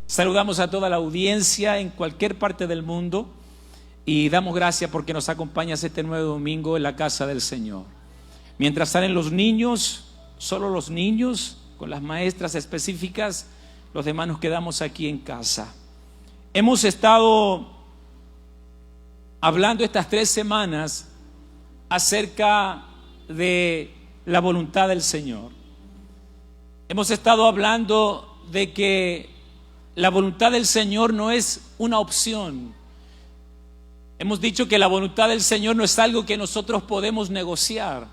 Saludamos a toda la audiencia en cualquier parte del mundo y damos gracias porque nos acompañas este nuevo domingo en la casa del Señor. Mientras salen los niños, solo los niños, con las maestras específicas, los demás nos quedamos aquí en casa. Hemos estado hablando estas 3 semanas acerca de la voluntad del Señor. Hemos estado hablando de que la voluntad del Señor no es una opción. Hemos dicho que la voluntad del Señor no es algo que nosotros podemos negociar.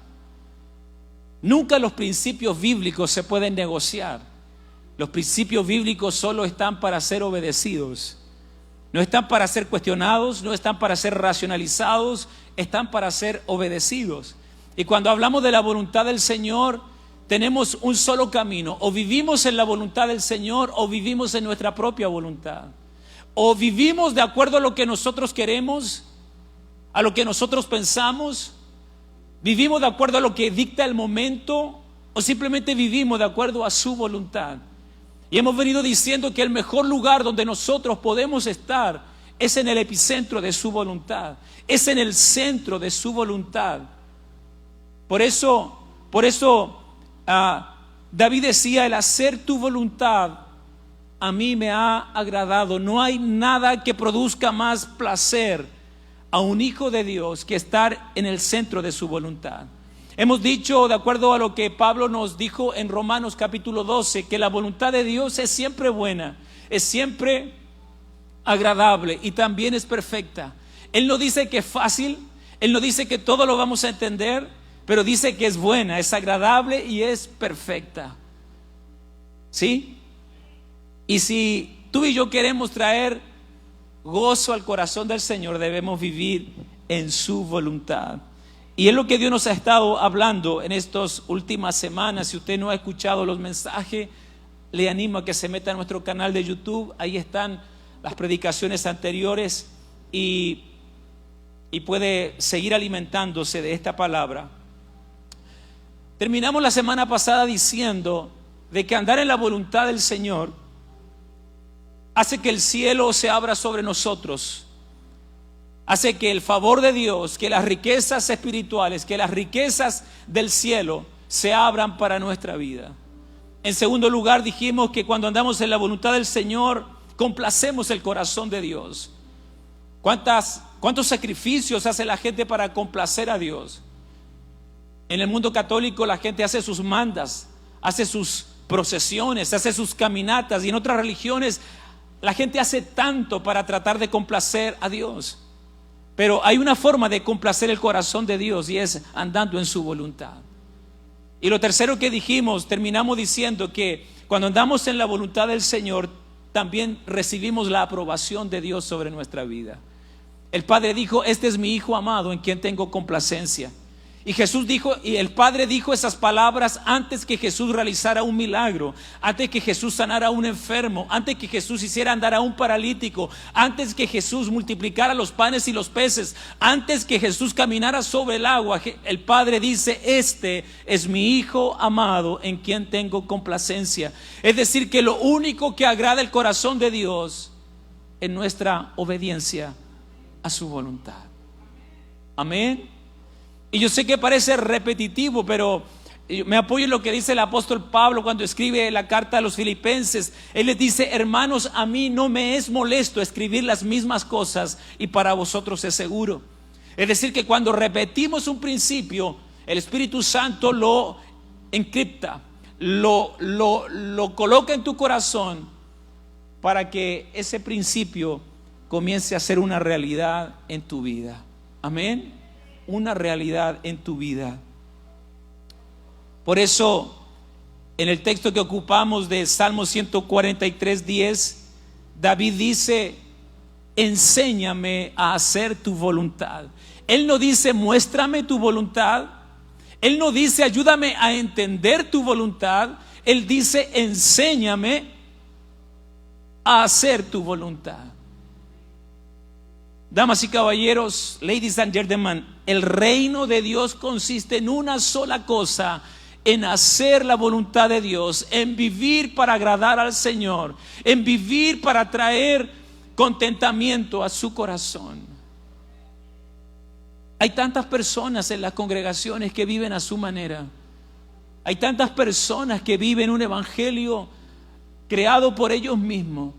Nunca los principios bíblicos se pueden negociar. Los principios bíblicos solo están para ser obedecidos. No están para ser cuestionados, no están para ser racionalizados, están para ser obedecidos. Y cuando hablamos de la voluntad del Señor, tenemos un solo camino: o vivimos en la voluntad del Señor o vivimos en nuestra propia voluntad. O vivimos de acuerdo a lo que nosotros queremos, a lo que nosotros pensamos, vivimos de acuerdo a lo que dicta el momento, o simplemente vivimos de acuerdo a su voluntad. Y hemos venido diciendo que el mejor lugar donde nosotros podemos estar es en el epicentro de su voluntad, es en el centro de su voluntad. Por eso David decía: el hacer tu voluntad a mí me ha agradado. No hay nada que produzca más placer a un hijo de Dios que estar en el centro de su voluntad. Hemos dicho, de acuerdo a lo que Pablo nos dijo en Romanos capítulo 12, que la voluntad de Dios es siempre buena, es siempre agradable y también es perfecta. Él no dice que es fácil, Él no dice que todo lo vamos a entender, pero dice que es buena, es agradable y es perfecta. ¿Sí? Y si tú y yo queremos traer gozo al corazón del Señor, debemos vivir en su voluntad. Y es lo que Dios nos ha estado hablando en estas últimas semanas. Si usted no ha escuchado los mensajes, le animo a que se meta a nuestro canal de YouTube. Ahí están las predicaciones anteriores y puede seguir alimentándose de esta palabra. Terminamos la semana pasada diciendo de que andar en la voluntad del Señor hace que el cielo se abra sobre nosotros, hace que el favor de Dios, que las riquezas espirituales, que las riquezas del cielo se abran para nuestra vida. En segundo lugar, dijimos que cuando andamos en la voluntad del Señor, complacemos el corazón de Dios. ¿Cuántos sacrificios hace la gente para complacer a Dios? En el mundo católico la gente hace sus mandas, hace sus procesiones, hace sus caminatas, y en otras religiones la gente hace tanto para tratar de complacer a Dios. Pero hay una forma de complacer el corazón de Dios y es andando en su voluntad. Y lo tercero que dijimos, terminamos diciendo que cuando andamos en la voluntad del Señor, también recibimos la aprobación de Dios sobre nuestra vida. El Padre dijo: este es mi Hijo amado en quien tengo complacencia. Y Jesús dijo, y el Padre dijo esas palabras antes que Jesús realizara un milagro, antes que Jesús sanara a un enfermo, antes que Jesús hiciera andar a un paralítico, antes que Jesús multiplicara los panes y los peces, antes que Jesús caminara sobre el agua. El Padre dice: este es mi Hijo amado en quien tengo complacencia. Es decir, que lo único que agrada el corazón de Dios es nuestra obediencia a su voluntad. Amén. Y yo sé que parece repetitivo, pero me apoyo en lo que dice el apóstol Pablo cuando escribe la carta a los Filipenses. Él les dice: hermanos, a mí no me es molesto escribir las mismas cosas y para vosotros es seguro. Es decir, que cuando repetimos un principio, el Espíritu Santo lo encripta, lo coloca en tu corazón para que ese principio comience a ser una realidad en tu vida. Amén. Una realidad en tu vida. Por eso, en el texto que ocupamos de Salmo 143:10, David dice: enséñame a hacer tu voluntad. Él no dice: muéstrame tu voluntad. Él no dice: ayúdame a entender tu voluntad. Él dice: enséñame a hacer tu voluntad. Damas y caballeros, ladies and gentlemen, el reino de Dios consiste en una sola cosa, en hacer la voluntad de Dios, en vivir para agradar al Señor, en vivir para traer contentamiento a su corazón. Hay tantas personas en las congregaciones que viven a su manera. Hay tantas personas que viven un evangelio creado por ellos mismos.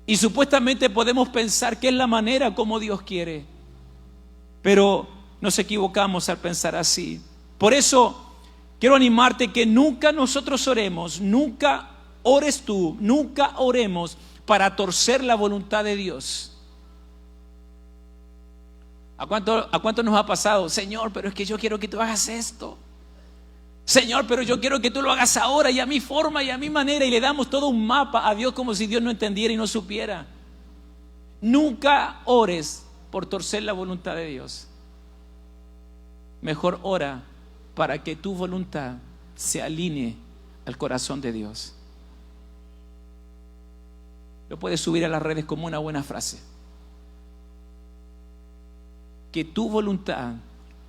Y supuestamente podemos pensar que es la manera como Dios quiere. Pero nos equivocamos al pensar así. Por eso quiero animarte que nunca nosotros oremos, nunca ores tú, nunca oremos para torcer la voluntad de Dios. ¿A cuánto nos ha pasado? Señor, pero es que yo quiero que tú hagas esto. Señor, pero yo quiero que tú lo hagas ahora y a mi forma y a mi manera. Y le damos todo un mapa a Dios como si Dios no entendiera y no supiera. Nunca ores por torcer la voluntad de Dios. Mejor ora para que tu voluntad se alinee al corazón de Dios. Lo puedes subir a las redes como una buena frase. Que tu voluntad,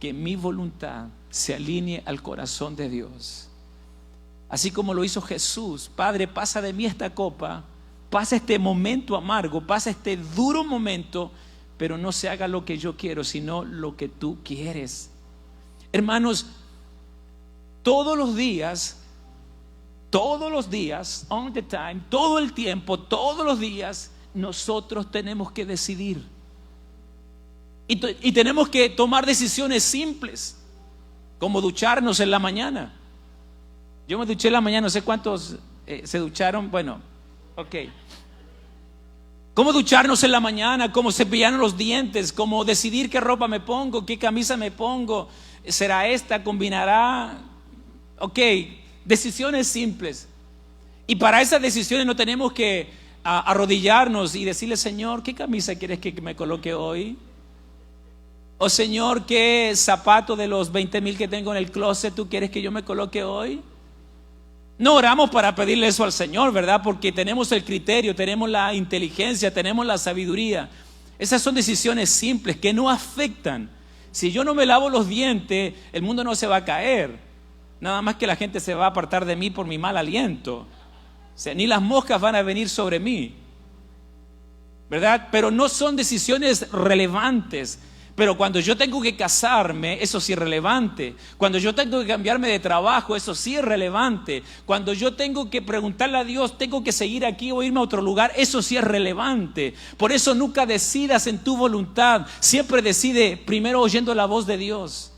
que mi voluntad se alinee al corazón de Dios. Así como lo hizo Jesús. Padre, pasa de mí esta copa, pasa este momento amargo, pasa este duro momento, pero no se haga lo que yo quiero, sino lo que tú quieres. Hermanos, todos los días, on the time, todo el tiempo, todos los días, nosotros tenemos que decidir. Y tenemos que tomar decisiones simples, como ducharnos en la mañana. Yo me duché en la mañana, no sé cuántos se ducharon. Bueno, ok. Cómo ducharnos en la mañana, cómo cepillarnos los dientes, cómo decidir qué ropa me pongo, qué camisa me pongo. ¿Será esta? ¿Combinará? Ok, decisiones simples. Y para esas decisiones no tenemos que arrodillarnos y decirle: Señor, ¿qué camisa quieres que me coloque hoy? O Señor, ¿qué zapato de los 20,000 que tengo en el closet tú quieres que yo me coloque hoy? No oramos para pedirle eso al Señor, ¿verdad? Porque tenemos el criterio, tenemos la inteligencia, tenemos la sabiduría. Esas son decisiones simples que no afectan. Si yo no me lavo los dientes, el mundo no se va a caer. Nada más que la gente se va a apartar de mí por mi mal aliento. O sea, ni las moscas van a venir sobre mí, ¿verdad? Pero no son decisiones relevantes. Pero cuando yo tengo que casarme, eso sí es relevante. Cuando yo tengo que cambiarme de trabajo, eso sí es relevante. Cuando yo tengo que preguntarle a Dios, tengo que seguir aquí o irme a otro lugar, eso sí es relevante. Por eso nunca decidas en tu voluntad. Siempre decide primero oyendo la voz de Dios.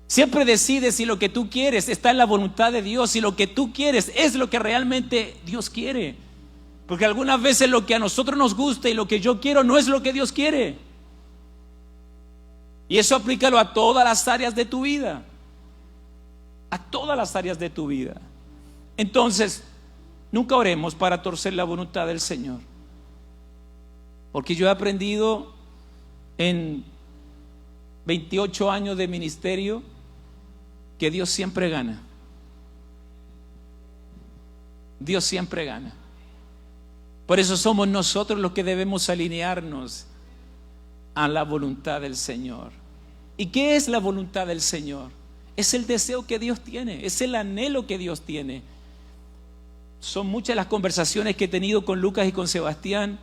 Siempre decide si lo que tú quieres está en la voluntad de Dios, si lo que tú quieres es lo que realmente Dios quiere. Porque algunas veces lo que a nosotros nos gusta y lo que yo quiero no es lo que Dios quiere. Y eso aplícalo a todas las áreas de tu vida. A todas las áreas de tu vida. Entonces, nunca oremos para torcer la voluntad del Señor. Porque yo he aprendido en 28 años de ministerio que Dios siempre gana. Dios siempre gana. Por eso somos nosotros los que debemos alinearnos a la voluntad del Señor. ¿Y qué es la voluntad del Señor? Es el deseo que Dios tiene, es el anhelo que Dios tiene. Son muchas las conversaciones que he tenido con Lucas y con Sebastián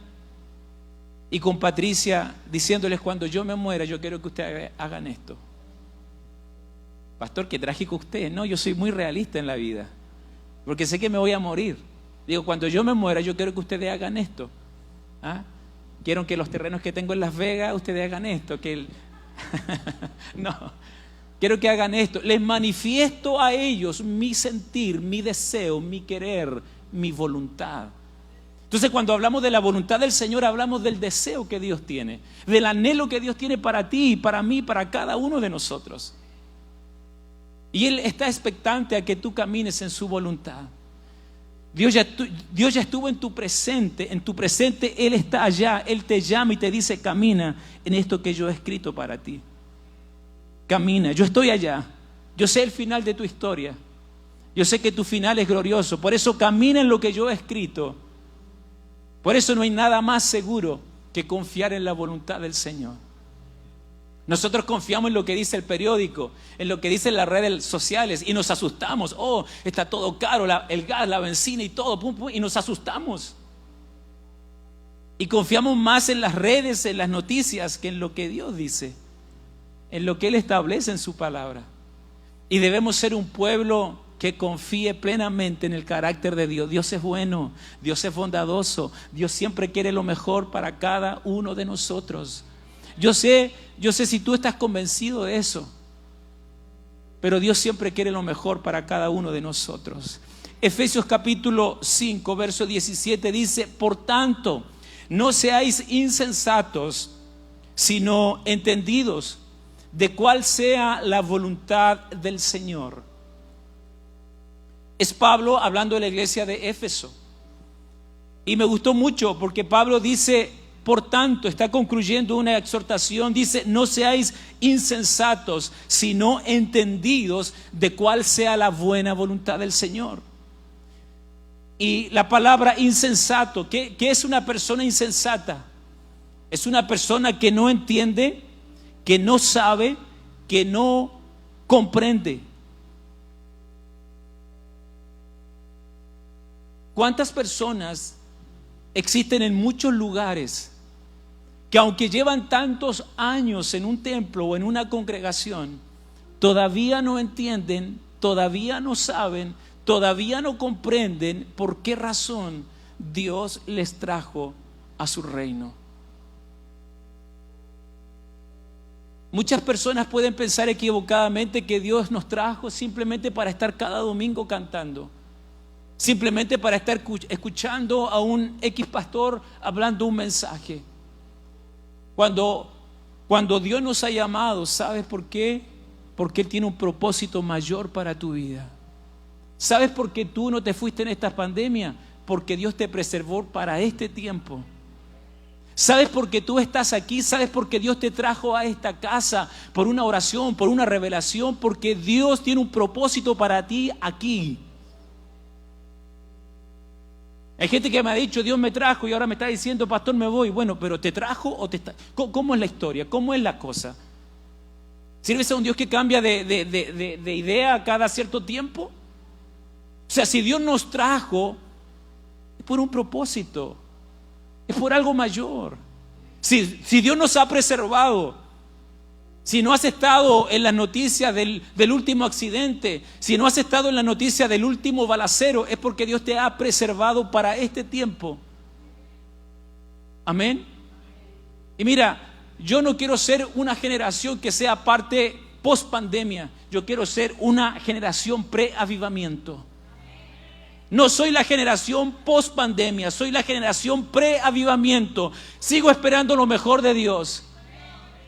y con Patricia, diciéndoles: cuando yo me muera, yo quiero que ustedes hagan esto. Pastor, qué trágico usted. No, yo soy muy realista en la vida, porque sé que me voy a morir. Digo, cuando yo me muera, yo quiero que ustedes hagan esto. ¿Ah? Quiero que los terrenos que tengo en Las Vegas, ustedes hagan esto. No, quiero que hagan esto. Les manifiesto a ellos mi sentir, mi deseo, mi querer, mi voluntad. Entonces, cuando hablamos de la voluntad del Señor, hablamos del deseo que Dios tiene, del anhelo que Dios tiene para ti, para mí, para cada uno de nosotros. Y Él está expectante a que tú camines en su voluntad. Dios ya estuvo en tu presente. En tu presente Él está allá. Él te llama y te dice: camina en esto que yo he escrito para ti. Camina, yo estoy allá. Yo sé el final de tu historia. Yo sé que tu final es glorioso. Por eso camina en lo que yo he escrito. Por eso no hay nada más seguro que confiar en la voluntad del Señor. Nosotros confiamos en lo que dice el periódico, en lo que dicen las redes sociales y nos asustamos. Oh, está todo caro, el gas, la benzina y todo, pum, pum, y nos asustamos. Y confiamos más en las redes, en las noticias, que en lo que Dios dice, en lo que Él establece en su palabra. Y debemos ser un pueblo que confíe plenamente en el carácter de Dios. Dios es bueno, Dios es bondadoso, Dios siempre quiere lo mejor para cada uno de nosotros. Yo sé si tú estás convencido de eso, pero Dios siempre quiere lo mejor para cada uno de nosotros. Efesios capítulo 5, verso 17 dice: por tanto, no seáis insensatos, sino entendidos de cuál sea la voluntad del Señor. Es Pablo hablando de la iglesia de Éfeso. Y me gustó mucho porque Pablo dice, por tanto, está concluyendo una exhortación, dice: no seáis insensatos, sino entendidos de cuál sea la buena voluntad del Señor. Y la palabra insensato, ¿qué es una persona insensata? Es una persona que no entiende, que no sabe, que no comprende. ¿Cuántas personas existen en muchos lugares que, aunque llevan tantos años en un templo o en una congregación, todavía no entienden, todavía no saben, todavía no comprenden por qué razón Dios les trajo a su reino? Muchas personas pueden pensar equivocadamente que Dios nos trajo simplemente para estar cada domingo cantando, simplemente para estar escuchando a un X pastor hablando un mensaje. Cuando Dios nos ha llamado, ¿sabes por qué? Porque Él tiene un propósito mayor para tu vida. ¿Sabes por qué tú no te fuiste en esta pandemia? Porque Dios te preservó para este tiempo. ¿Sabes por qué tú estás aquí? ¿Sabes por qué Dios te trajo a esta casa? Por una oración, por una revelación, porque Dios tiene un propósito para ti aquí. Hay gente que me ha dicho: Dios me trajo, y ahora me está diciendo: pastor, me voy. Bueno, pero ¿te trajo o te está? ¿Cómo es la historia? ¿Cómo es la cosa? ¿Sirves a un Dios que cambia de idea cada cierto tiempo? O sea, si Dios nos trajo, es por un propósito, es por algo mayor. Si Dios nos ha preservado, si no has estado en las noticias del último accidente, si no has estado en la noticia del último balacero, es porque Dios te ha preservado para este tiempo. Amén. Y mira, yo no quiero ser una generación que sea parte post pandemia. Yo quiero ser una generación pre-avivamiento. No soy la generación post pandemia, soy la generación pre-avivamiento. Sigo esperando lo mejor de Dios.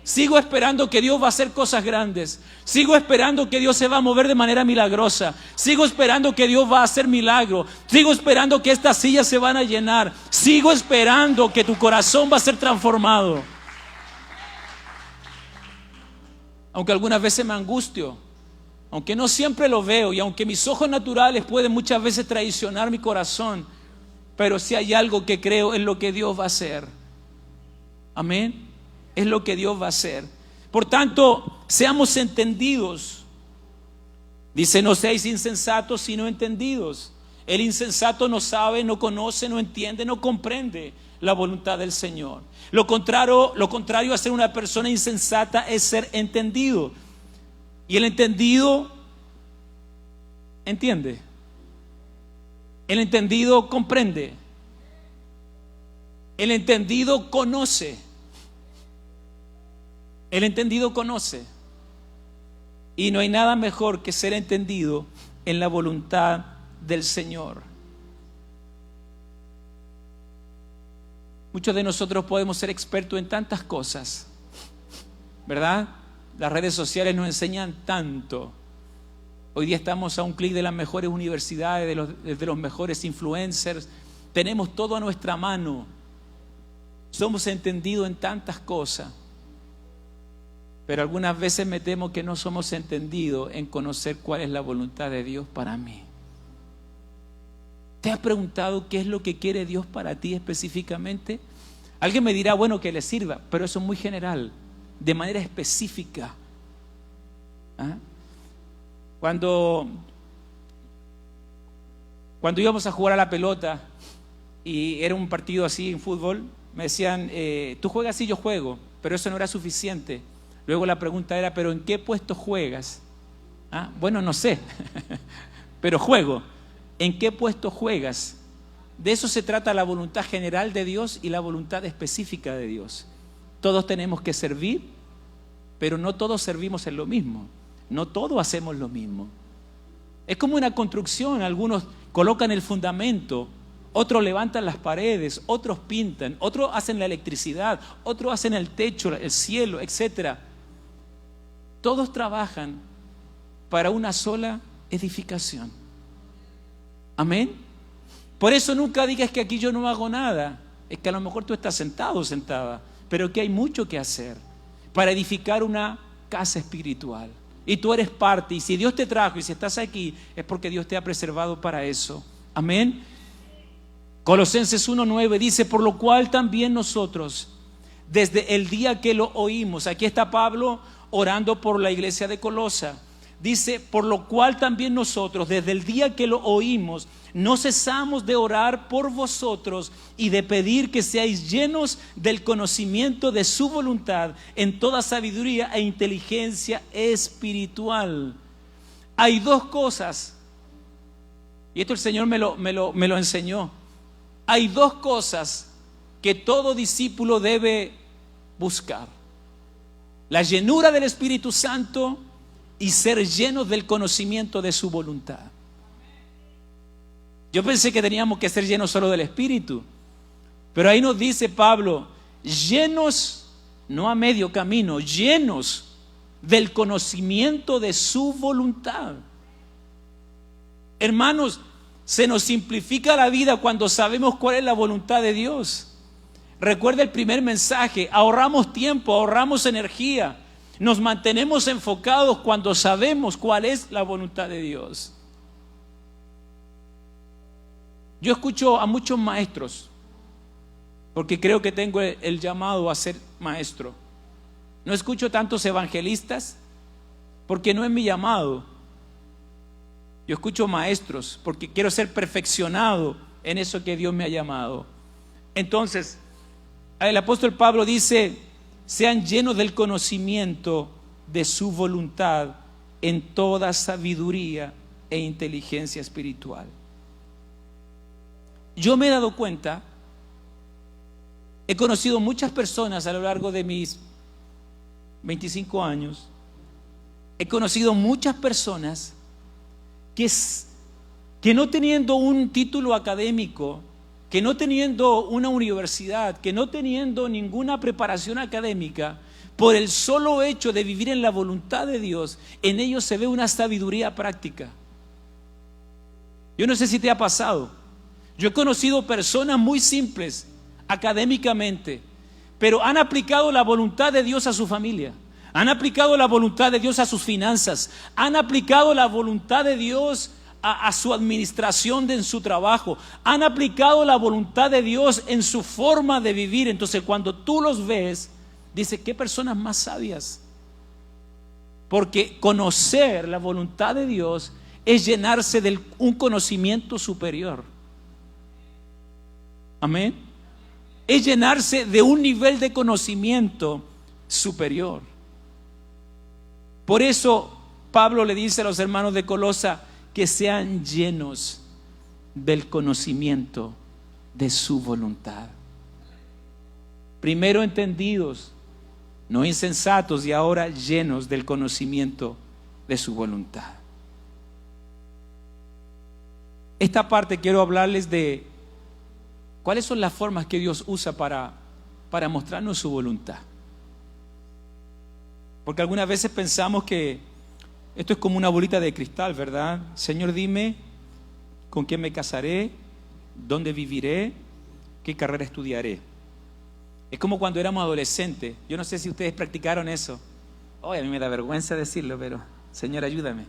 Sigo esperando que Dios va a hacer cosas grandes. Sigo esperando que Dios se va a mover de manera milagrosa. Sigo esperando que Dios va a hacer milagro. Sigo esperando que estas sillas se van a llenar. Sigo esperando que tu corazón va a ser transformado. Aunque algunas veces me angustio, aunque no siempre lo veo, y aunque mis ojos naturales pueden muchas veces traicionar mi corazón, pero si hay algo que creo, es lo que Dios va a hacer. Amén. Es lo que Dios va a hacer. Por tanto, seamos entendidos. Dice: no seáis insensatos, sino entendidos. El insensato no sabe, no conoce, no entiende, no comprende la voluntad del Señor. Lo contrario a ser una persona insensata es ser entendido. Y el entendido entiende. El entendido comprende. El entendido conoce. El entendido conoce. Y no hay nada mejor que ser entendido en la voluntad del Señor. Muchos de nosotros podemos ser expertos en tantas cosas, ¿verdad? Las redes sociales nos enseñan tanto. Hoy día estamos a un clic de las mejores universidades, de los mejores influencers. Tenemos todo a nuestra mano. Somos entendidos en tantas cosas. Pero algunas veces me temo que no somos entendidos en conocer cuál es la voluntad de Dios para mí. ¿Te has preguntado qué es lo que quiere Dios para ti específicamente? Alguien me dirá: bueno, que le sirva, pero eso es muy general. de manera específica. ¿Ah? Cuando íbamos a jugar a la pelota y era un partido así en fútbol, me decían, tú juegas y yo juego, pero eso no era suficiente. Luego la pregunta era, ¿pero en qué puesto juegas? ¿Ah? Bueno, no sé, pero juego. ¿En qué puesto juegas? De eso se trata la voluntad general de Dios y la voluntad específica de Dios. Todos tenemos que servir, pero no todos servimos en lo mismo. No todos hacemos lo mismo. Es como una construcción. Algunos colocan el fundamento, otros levantan las paredes, otros pintan, otros hacen la electricidad, otros hacen el techo, el cielo, etc. Todos trabajan para una sola edificación. Amén. Por eso nunca digas que aquí yo no hago nada. Es que a lo mejor tú estás sentado o sentada, pero que hay mucho que hacer para edificar una casa espiritual. Y tú eres parte, y si Dios te trajo y si estás aquí, es porque Dios te ha preservado para eso. Amén. Colosenses 1:9 dice, por lo cual también nosotros, desde el día que lo oímos, aquí está Pablo orando por la iglesia de Colosa, dice, por lo cual también nosotros, desde el día que lo oímos, no cesamos de orar por vosotros y de pedir que seáis llenos del conocimiento de su voluntad en toda sabiduría e inteligencia espiritual. Hay dos cosas, y esto el Señor me lo enseñó. Hay dos cosas que todo discípulo debe buscar: la llenura del Espíritu Santo y ser llenos del conocimiento de su voluntad. Yo pensé que teníamos que ser llenos solo del Espíritu, pero ahí nos dice Pablo, llenos, no a medio camino, llenos del conocimiento de su voluntad. Hermanos, se nos simplifica la vida cuando sabemos cuál es la voluntad de Dios. Recuerda el primer mensaje, ahorramos tiempo, ahorramos energía, nos mantenemos enfocados cuando sabemos cuál es la voluntad de Dios. Yo escucho a muchos maestros, porque creo que tengo el llamado a ser maestro. No escucho tantos evangelistas, porque no es mi llamado. Yo escucho maestros, porque quiero ser perfeccionado en eso que Dios me ha llamado. Entonces, el apóstol Pablo dice, sean llenos del conocimiento de su voluntad en toda sabiduría e inteligencia espiritual. Yo me he dado cuenta, he conocido muchas personas a lo largo de mis 25 años, he conocido muchas personas que no teniendo un título académico, que no teniendo una universidad, que no teniendo ninguna preparación académica, por el solo hecho de vivir en la voluntad de Dios, en ellos se ve una sabiduría práctica. Yo no sé si te ha pasado. Yo he conocido personas muy simples académicamente, pero han aplicado la voluntad de Dios a su familia, han aplicado la voluntad de Dios a sus finanzas, han aplicado la voluntad de Dios a su administración en su trabajo, han aplicado la voluntad de Dios en su forma de vivir. Entonces cuando tú los ves, dices, ¿qué personas más sabias? Porque conocer la voluntad de Dios es llenarse de un conocimiento superior. Amén. Es llenarse de un nivel de conocimiento superior. Por eso Pablo le dice a los hermanos de Colosa que sean llenos del conocimiento de su voluntad. Primero entendidos, no insensatos, y ahora llenos del conocimiento de su voluntad. Esta parte quiero hablarles de cuáles son las formas que Dios usa para mostrarnos su voluntad. Porque algunas veces pensamos que esto es como una bolita de cristal, ¿verdad? Señor, dime con quién me casaré, dónde viviré, qué carrera estudiaré. Es como cuando éramos adolescentes. Yo no sé si ustedes practicaron eso. A mí me da vergüenza decirlo, pero Señor, ayúdame.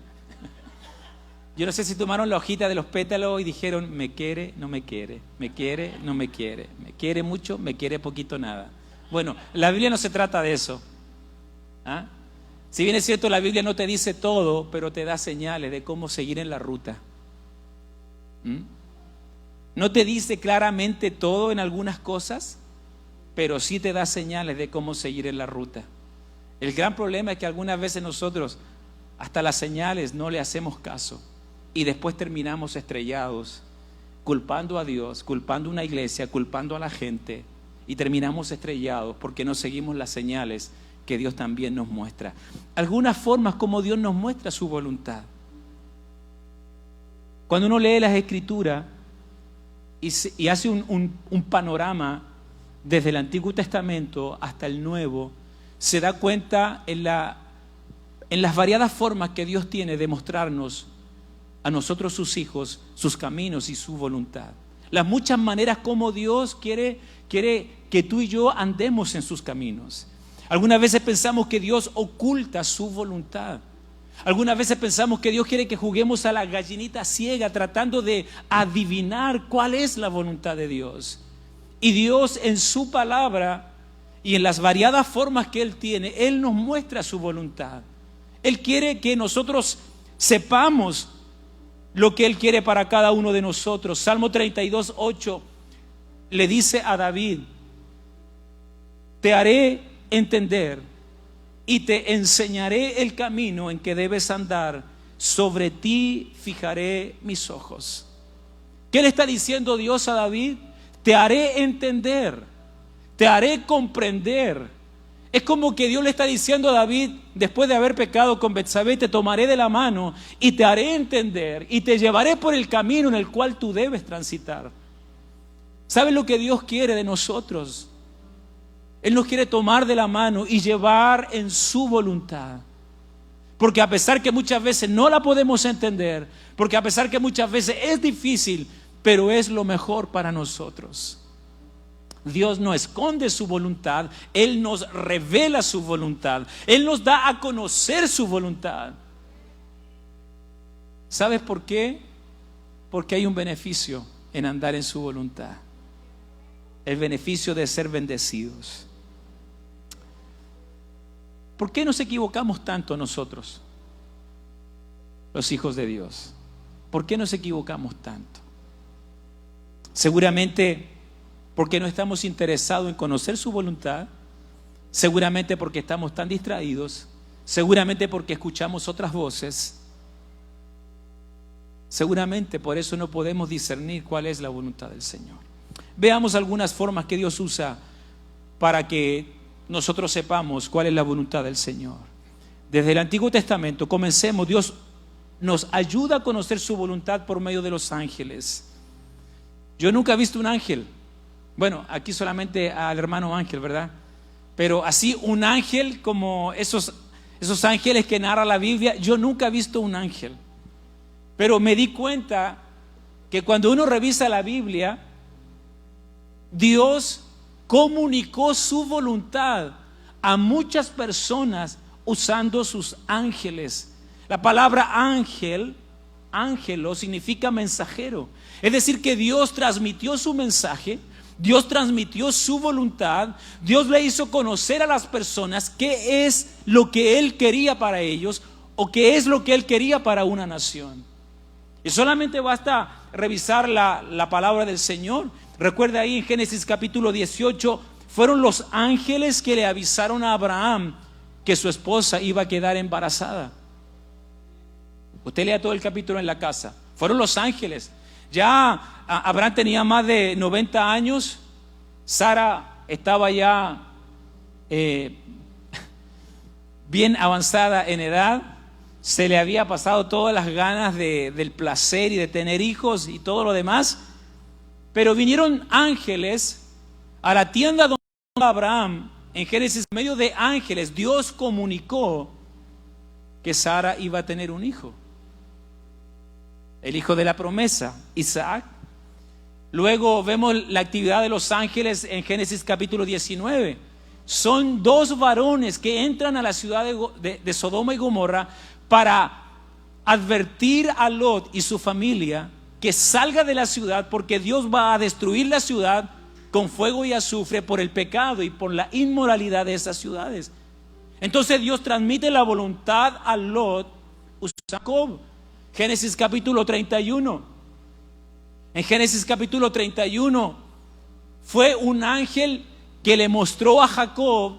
Yo no sé si tomaron la hojita de los pétalos y dijeron, me quiere, no me quiere, me quiere, no me quiere, me quiere mucho, me quiere poquito, nada. Bueno, la Biblia no se trata de eso. ¿Ah? Si bien es cierto, la Biblia no te dice todo, pero te da señales de cómo seguir en la ruta. No te dice claramente todo en algunas cosas, pero sí te da señales de cómo seguir en la ruta. El gran problema es que algunas veces nosotros hasta las señales no le hacemos caso y después terminamos estrellados, culpando a Dios, culpando a una iglesia, culpando a la gente, y terminamos estrellados porque no seguimos las señales que Dios también nos muestra. Algunas formas como Dios nos muestra su voluntad. Cuando uno lee las Escrituras y hace un panorama desde el Antiguo Testamento hasta el Nuevo, se da cuenta en las variadas formas que Dios tiene de mostrarnos a nosotros sus hijos, sus caminos y su voluntad. Las muchas maneras como Dios quiere que tú y yo andemos en sus caminos. Algunas veces pensamos que Dios oculta su voluntad. Algunas veces pensamos que Dios quiere que juguemos a la gallinita ciega tratando de adivinar cuál es la voluntad de Dios. Y Dios en su palabra y en las variadas formas que Él tiene, Él nos muestra su voluntad. Él quiere que nosotros sepamos lo que Él quiere para cada uno de nosotros. Salmo 32:8 le dice a David: te haré entender y te enseñaré el camino en que debes andar, sobre ti fijaré mis ojos. ¿Qué le está diciendo Dios a David? Te haré entender, te haré comprender. Es como que Dios le está diciendo a David, después de haber pecado con Betsabé, te tomaré de la mano y te haré entender y te llevaré por el camino en el cual tú debes transitar. ¿Sabes lo que Dios quiere de nosotros? Él nos quiere tomar de la mano y llevar en su voluntad. Porque a pesar que muchas veces no la podemos entender, porque a pesar que muchas veces es difícil, pero es lo mejor para nosotros. Dios no esconde su voluntad, Él nos revela su voluntad, Él nos da a conocer su voluntad. ¿Sabes por qué? Porque hay un beneficio en andar en su voluntad. El beneficio de ser bendecidos. ¿Por qué nos equivocamos tanto nosotros, los hijos de Dios? ¿Por qué nos equivocamos tanto? Seguramente porque no estamos interesados en conocer su voluntad, seguramente porque estamos tan distraídos, seguramente porque escuchamos otras voces, seguramente por eso no podemos discernir cuál es la voluntad del Señor. Veamos algunas formas que Dios usa para que nosotros sepamos cuál es la voluntad del Señor. Desde el Antiguo Testamento, comencemos. Dios nos ayuda a conocer su voluntad por medio de los ángeles. Yo nunca he visto un ángel. Bueno, aquí solamente al hermano Ángel, ¿verdad? Pero así un ángel como esos ángeles que narra la Biblia, yo nunca he visto un ángel. Pero me di cuenta que cuando uno revisa la Biblia, Dios comunicó su voluntad a muchas personas usando sus ángeles. La palabra ángel, ángelo, significa mensajero. Es decir, que Dios transmitió su mensaje, Dios transmitió su voluntad, Dios le hizo conocer a las personas qué es lo que Él quería para ellos o qué es lo que Él quería para una nación. Y solamente basta revisar la palabra del Señor. Recuerda ahí en Génesis capítulo 18, fueron los ángeles que le avisaron a Abraham que su esposa iba a quedar embarazada. Usted lea todo el capítulo en la casa. Fueron los ángeles. Ya Abraham tenía más de 90 años. Sara estaba ya bien avanzada en edad. Se le había pasado todas las ganas del placer y de tener hijos y todo lo demás. Pero vinieron ángeles a la tienda donde estaba Abraham. En Génesis, en medio de ángeles, Dios comunicó que Sara iba a tener un hijo. El hijo de la promesa, Isaac. Luego vemos la actividad de los ángeles en Génesis capítulo 19. Son dos varones que entran a la ciudad de Sodoma y Gomorra para advertir a Lot y su familia que salga de la ciudad, porque Dios va a destruir la ciudad con fuego y azufre por el pecado y por la inmoralidad de esas ciudades. Entonces Dios transmite la voluntad a Lot usando a Jacob. Génesis capítulo 31. En Génesis capítulo 31 fue un ángel que le mostró a Jacob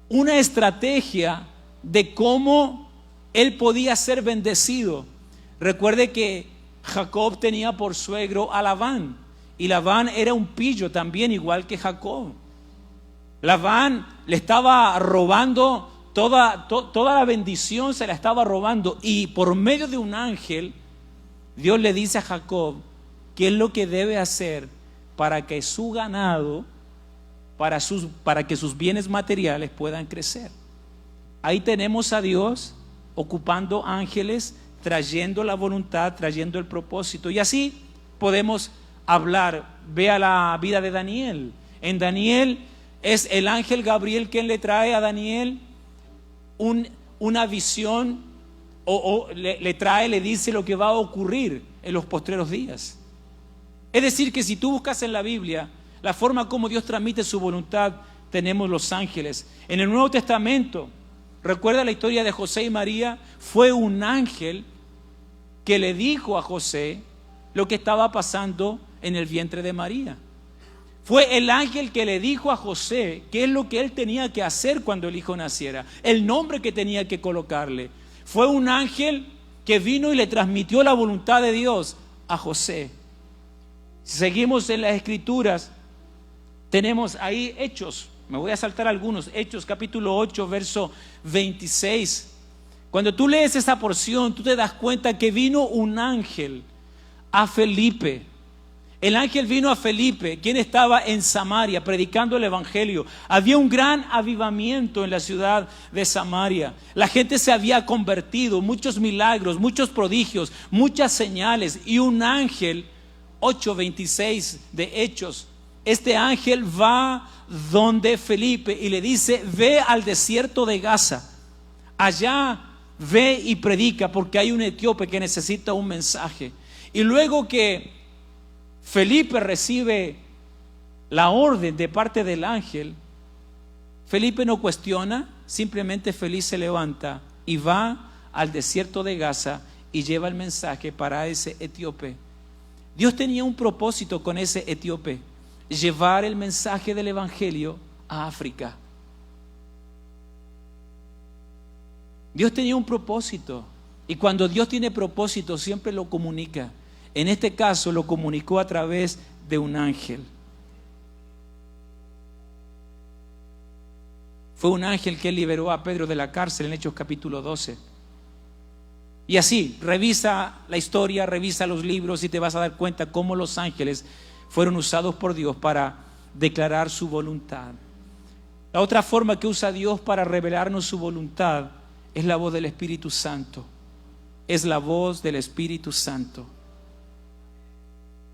una estrategia de cómo él podía ser bendecido. Recuerde que Jacob tenía por suegro a Labán, y Labán era un pillo también, igual que Jacob. Labán le estaba robando toda la bendición, se la estaba robando, y por medio de un ángel Dios le dice a Jacob qué es lo que debe hacer para que su ganado, para que sus bienes materiales puedan crecer. Ahí tenemos a Dios ocupando ángeles, trayendo la voluntad, trayendo el propósito. Y así podemos hablar. Vea la vida de Daniel. En Daniel es el ángel Gabriel quien le trae a Daniel una visión, o le dice lo que va a ocurrir en los postreros días. Es decir, que si tú buscas en la Biblia la forma como Dios transmite su voluntad, tenemos los ángeles. En el Nuevo Testamento, recuerda la historia de José y María. Fue un ángel que le dijo a José lo que estaba pasando en el vientre de María. Fue el ángel que le dijo a José qué es lo que él tenía que hacer cuando el hijo naciera, el nombre que tenía que colocarle. Fue un ángel que vino y le transmitió la voluntad de Dios a José. Si seguimos en las Escrituras, tenemos ahí Hechos. Me voy a saltar algunos. Hechos capítulo 8, verso 26. Cuando tú lees esa porción, tú te das cuenta que vino un ángel a Felipe. El ángel vino a Felipe, quien estaba en Samaria predicando el evangelio. Había un gran avivamiento en la ciudad de Samaria. La gente se había convertido, muchos milagros, muchos prodigios, muchas señales. Y un ángel, 8:26 de Hechos, este ángel va donde Felipe y le dice: ve al desierto de Gaza, allá ve y predica, porque hay un etíope que necesita un mensaje. Y luego que Felipe recibe la orden de parte del ángel, Felipe no cuestiona, simplemente Felipe se levanta y va al desierto de Gaza y lleva el mensaje para ese etíope. Dios tenía un propósito con ese etíope: llevar el mensaje del evangelio a África. Dios tenía un propósito, y cuando Dios tiene propósito siempre lo comunica. En este caso lo comunicó a través de un ángel. Fue un ángel que liberó a Pedro de la cárcel en Hechos capítulo 12. Y así, revisa la historia, revisa los libros y te vas a dar cuenta cómo los ángeles fueron usados por Dios para declarar su voluntad. La otra forma que usa Dios para revelarnos su voluntad es la voz del Espíritu Santo. Es la voz del Espíritu Santo.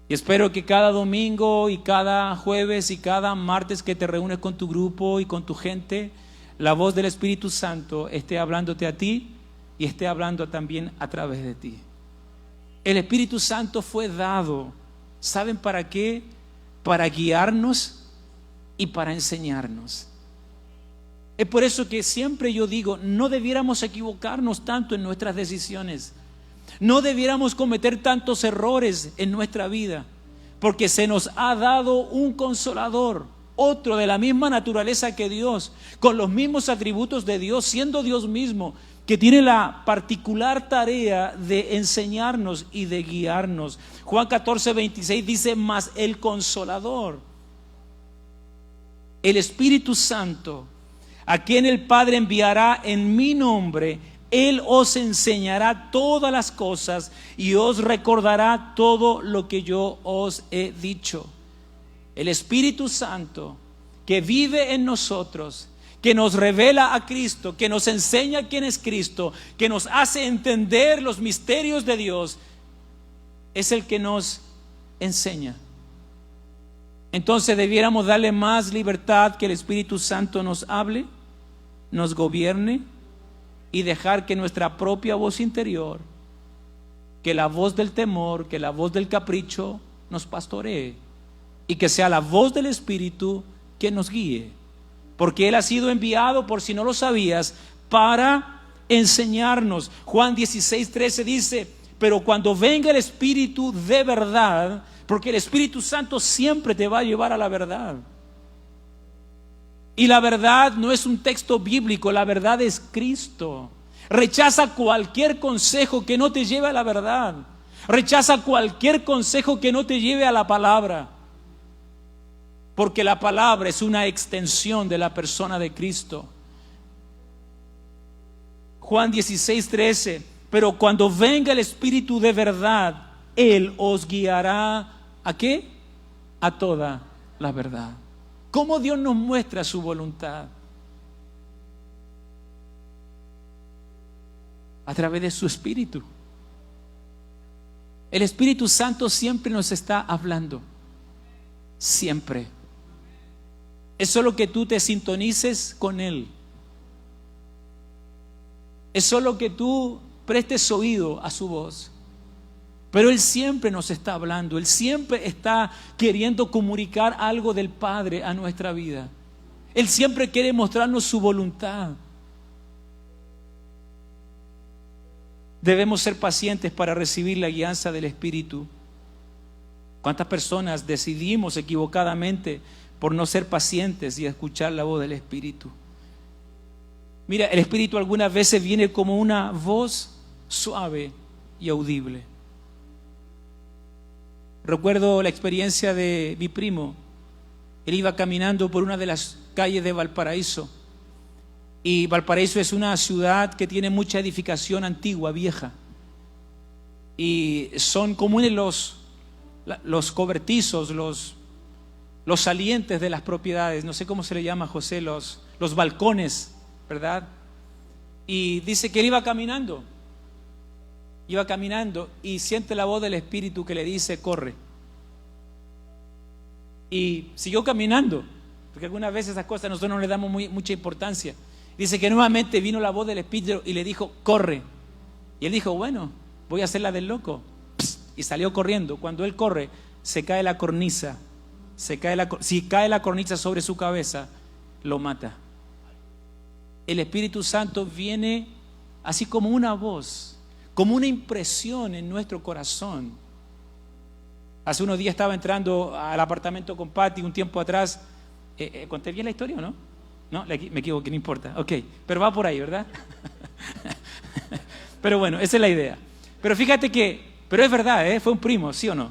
Y espero que cada domingo y cada jueves y cada martes que te reúnes con tu grupo y con tu gente, la voz del Espíritu Santo esté hablándote a ti y esté hablando también a través de ti. El Espíritu Santo fue dado, ¿saben para qué? Para guiarnos y para enseñarnos. Es por eso que siempre yo digo, no debiéramos equivocarnos tanto en nuestras decisiones. No debiéramos cometer tantos errores en nuestra vida, porque se nos ha dado un consolador, otro de la misma naturaleza que Dios, con los mismos atributos de Dios, siendo Dios mismo, que tiene la particular tarea de enseñarnos y de guiarnos. Juan 14:26 dice: mas el Consolador, el Espíritu Santo, a quien el Padre enviará en mi nombre, Él os enseñará todas las cosas y os recordará todo lo que yo os he dicho. El Espíritu Santo que vive en nosotros, que nos revela a Cristo, que nos enseña quién es Cristo, que nos hace entender los misterios de Dios, es el que nos enseña. Entonces debiéramos darle más libertad, que el Espíritu Santo nos hable, nos gobierne, y dejar que nuestra propia voz interior, que la voz del temor, que la voz del capricho nos pastoree, y que sea la voz del Espíritu que nos guíe. porque Él ha sido enviado, por si no lo sabías, para enseñarnos. Juan 16:13 dice: pero cuando venga el Espíritu de verdad, porque el Espíritu Santo siempre te va a llevar a la verdad. Y la verdad no es un texto bíblico, la verdad es Cristo. Rechaza cualquier consejo que no te lleve a la verdad. Rechaza cualquier consejo que no te lleve a la palabra. Porque la palabra es una extensión de la persona de Cristo. Juan 16:13: pero cuando venga el Espíritu de verdad, Él os guiará ¿a qué? A toda la verdad. ¿Cómo Dios nos muestra su voluntad? A través de su Espíritu. El Espíritu Santo siempre nos está hablando. Siempre. Es solo que tú te sintonices con Él. Es solo que tú prestes oído a su voz. Pero Él siempre nos está hablando. Él siempre está queriendo comunicar algo del Padre a nuestra vida. Él siempre quiere mostrarnos su voluntad. Debemos ser pacientes para recibir la guianza del Espíritu. ¿Cuántas personas decidimos equivocadamente por no ser pacientes y escuchar la voz del Espíritu? Mira, el Espíritu algunas veces viene como una voz suave y audible. Recuerdo la experiencia de mi primo. Él iba caminando por una de las calles de Valparaíso. Y Valparaíso es una ciudad que tiene mucha edificación antigua, vieja. Y son comunes los cobertizos, los salientes de las propiedades. No sé cómo se le llama, José, los balcones, ¿verdad? Y dice que él iba caminando y siente la voz del Espíritu que le dice: corre. Y siguió caminando, porque algunas veces esas cosas nosotros no le damos mucha importancia. Dice que nuevamente vino la voz del Espíritu y le dijo: corre. Y él dijo: bueno, voy a hacer la del loco. Y salió corriendo. Cuando él corre, se cae la cornisa. Si cae la cornisa sobre su cabeza, lo mata. El Espíritu Santo viene así como una voz, como una impresión en nuestro corazón. Hace unos días estaba entrando al apartamento con Patty un tiempo atrás. ¿Conté bien la historia o no? No, me equivoqué, no importa. Ok, pero va por ahí, ¿verdad? Pero bueno, esa es la idea. Pero fíjate pero es verdad, fue un primo, ¿sí o no?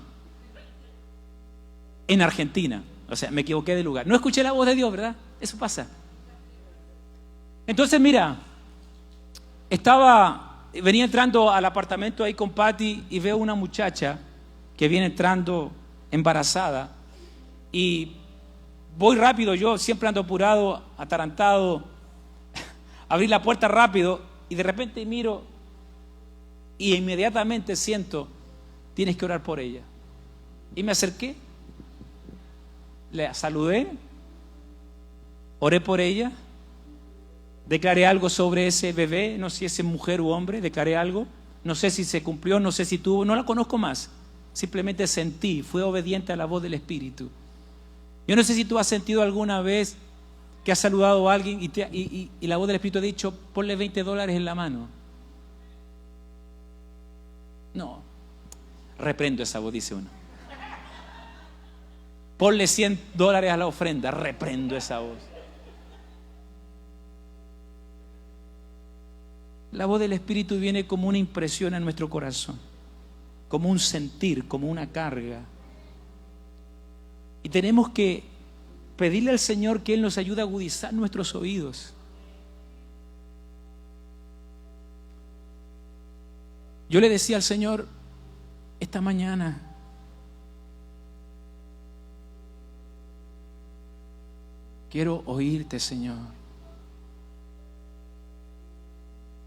En Argentina. O sea, me equivoqué de lugar. No escuché la voz de Dios, ¿verdad? Eso pasa. Entonces, mira, venía entrando al apartamento ahí con Patty y veo una muchacha que viene entrando embarazada y voy rápido, yo siempre ando apurado, atarantado, abrí la puerta rápido y de repente miro y inmediatamente siento: tienes que orar por ella. Y me acerqué, le saludé, oré por ella, declaré algo sobre ese bebé, no sé si es mujer u hombre, declaré algo, no sé si se cumplió, no sé si tuvo, no la conozco más, simplemente sentí, fue obediente a la voz del Espíritu. Yo no sé si tú has sentido alguna vez que has saludado a alguien y la voz del Espíritu ha dicho: ponle $20 en la mano. No, reprendo esa voz, dice uno. Ponle $100 a la ofrenda, reprendo esa voz. La voz del Espíritu viene como una impresión en nuestro corazón, como un sentir, como una carga. Y tenemos que pedirle al Señor que Él nos ayude a agudizar nuestros oídos. Yo le decía al Señor esta mañana: quiero oírte, Señor.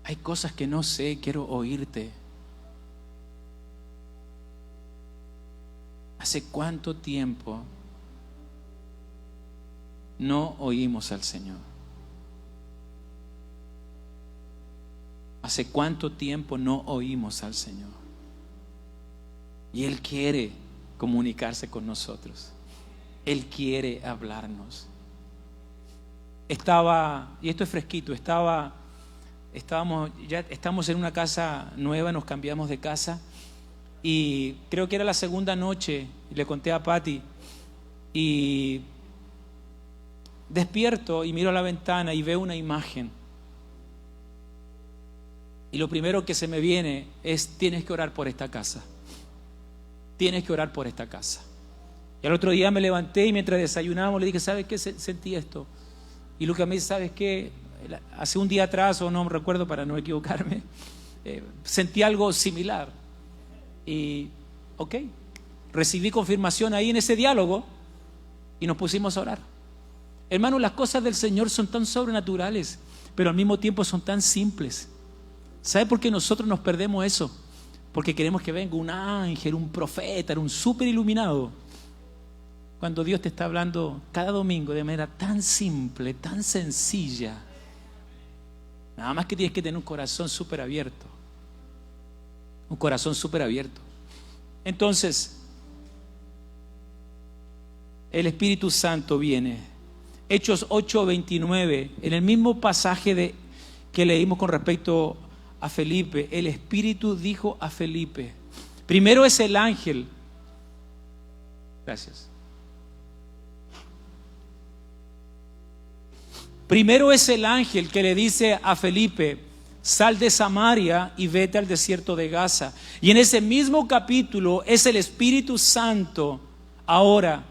Hay cosas que no sé, quiero oírte. ¿Hace cuánto tiempo no oímos al Señor? ¿Hace cuánto tiempo no oímos al Señor? Y Él quiere comunicarse con nosotros. Él quiere hablarnos. y esto es fresquito, estamos en una casa nueva, nos cambiamos de casa y creo que era la segunda noche, y le conté a Patty, y despierto y miro a la ventana y veo una imagen. Y lo primero que se me viene es: tienes que orar por esta casa. Tienes que orar por esta casa. Y al otro día me levanté y mientras desayunábamos le dije: ¿sabes qué? Sentí esto. Y Lucas me dice: ¿sabes qué? Hace un día atrás, o no me recuerdo para no equivocarme, sentí algo similar. Y ok, recibí confirmación ahí en ese diálogo y nos pusimos a orar. Hermanos, las cosas del Señor son tan sobrenaturales, pero al mismo tiempo son tan simples. ¿Sabe por qué nosotros nos perdemos eso? Porque queremos que venga un ángel, un profeta, un súper iluminado, cuando Dios te está hablando cada domingo de manera tan simple, tan sencilla. Nada más que tienes que tener un corazón súper abierto. Un corazón súper abierto. Entonces, el Espíritu Santo viene. Hechos 8:29, en el mismo pasaje que leímos con respecto a Felipe, el Espíritu dijo a Felipe, primero es el ángel. Gracias. Primero es el ángel que le dice a Felipe: sal de Samaria y vete al desierto de Gaza. Y en ese mismo capítulo es el Espíritu Santo ahora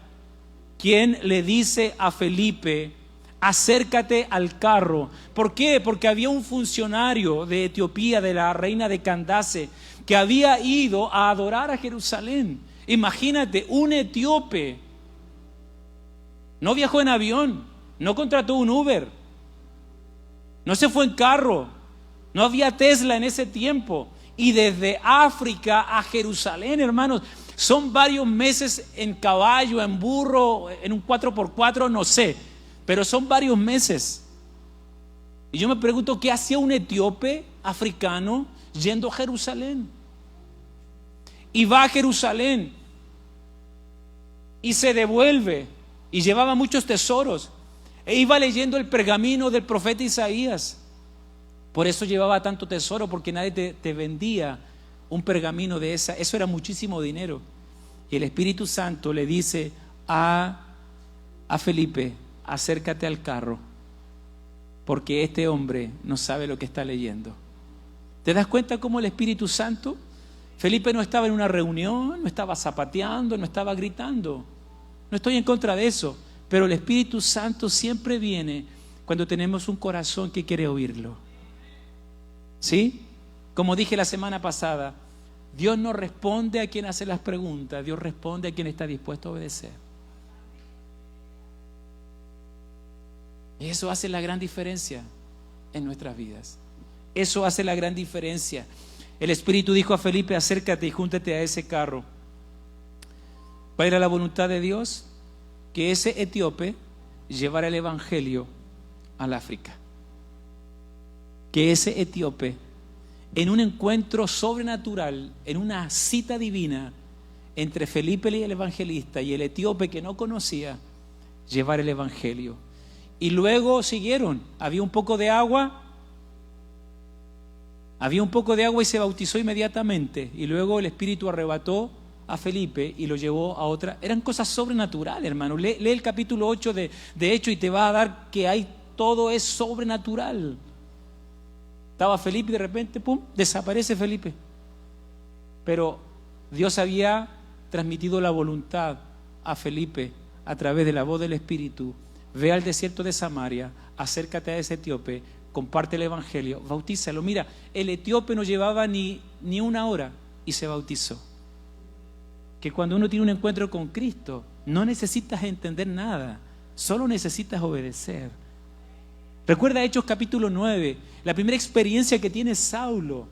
quien le dice a Felipe: acércate al carro. ¿Por qué? Porque había un funcionario de Etiopía, de la reina de Candace, que había ido a adorar a Jerusalén. Imagínate, un etíope. No viajó en avión, no contrató un Uber, no se fue en carro, no había Tesla en ese tiempo. Y desde África a Jerusalén, hermanos, son varios meses en caballo, en burro, en un 4x4, no sé, pero son varios meses. Y yo me pregunto, ¿qué hacía un etíope africano yendo a Jerusalén? Y va a Jerusalén y se devuelve y llevaba muchos tesoros e iba leyendo el pergamino del profeta Isaías. Por eso llevaba tanto tesoro, porque nadie te vendía un pergamino de eso era muchísimo dinero. Y el Espíritu Santo le dice a Felipe: acércate al carro, porque este hombre no sabe lo que está leyendo. ¿Te das cuenta cómo el Espíritu Santo? Felipe no estaba en una reunión, no estaba zapateando, no estaba gritando. No estoy en contra de eso, pero el Espíritu Santo siempre viene cuando tenemos un corazón que quiere oírlo. ¿Sí? Como dije la semana pasada, Dios no responde a quien hace las preguntas, Dios responde a quien está dispuesto a obedecer. Y eso hace la gran diferencia en nuestras vidas. Eso hace la gran diferencia. El Espíritu dijo a Felipe: acércate y júntate a ese carro. ¿Cuál era la voluntad de Dios? Que ese etíope llevara el evangelio al África. Que ese etíope, en un encuentro sobrenatural, en una cita divina entre Felipe y el evangelista y el etíope que no conocía, llevar el evangelio. Y luego siguieron. Había un poco de agua y se bautizó inmediatamente. Y luego el Espíritu arrebató a Felipe y lo llevó a otra. Eran cosas sobrenaturales, hermano. Lee el capítulo 8 de Hechos y te va a dar que todo es sobrenatural. Estaba Felipe y de repente, pum, desaparece Felipe. Pero Dios había transmitido la voluntad a Felipe a través de la voz del Espíritu. Ve al desierto de Samaria, acércate a ese etíope, comparte el evangelio, bautízalo. Mira, el etíope no llevaba ni una hora y se bautizó. Que cuando uno tiene un encuentro con Cristo, no necesitas entender nada, solo necesitas obedecer. Recuerda Hechos capítulo 9, la primera experiencia que tiene Saulo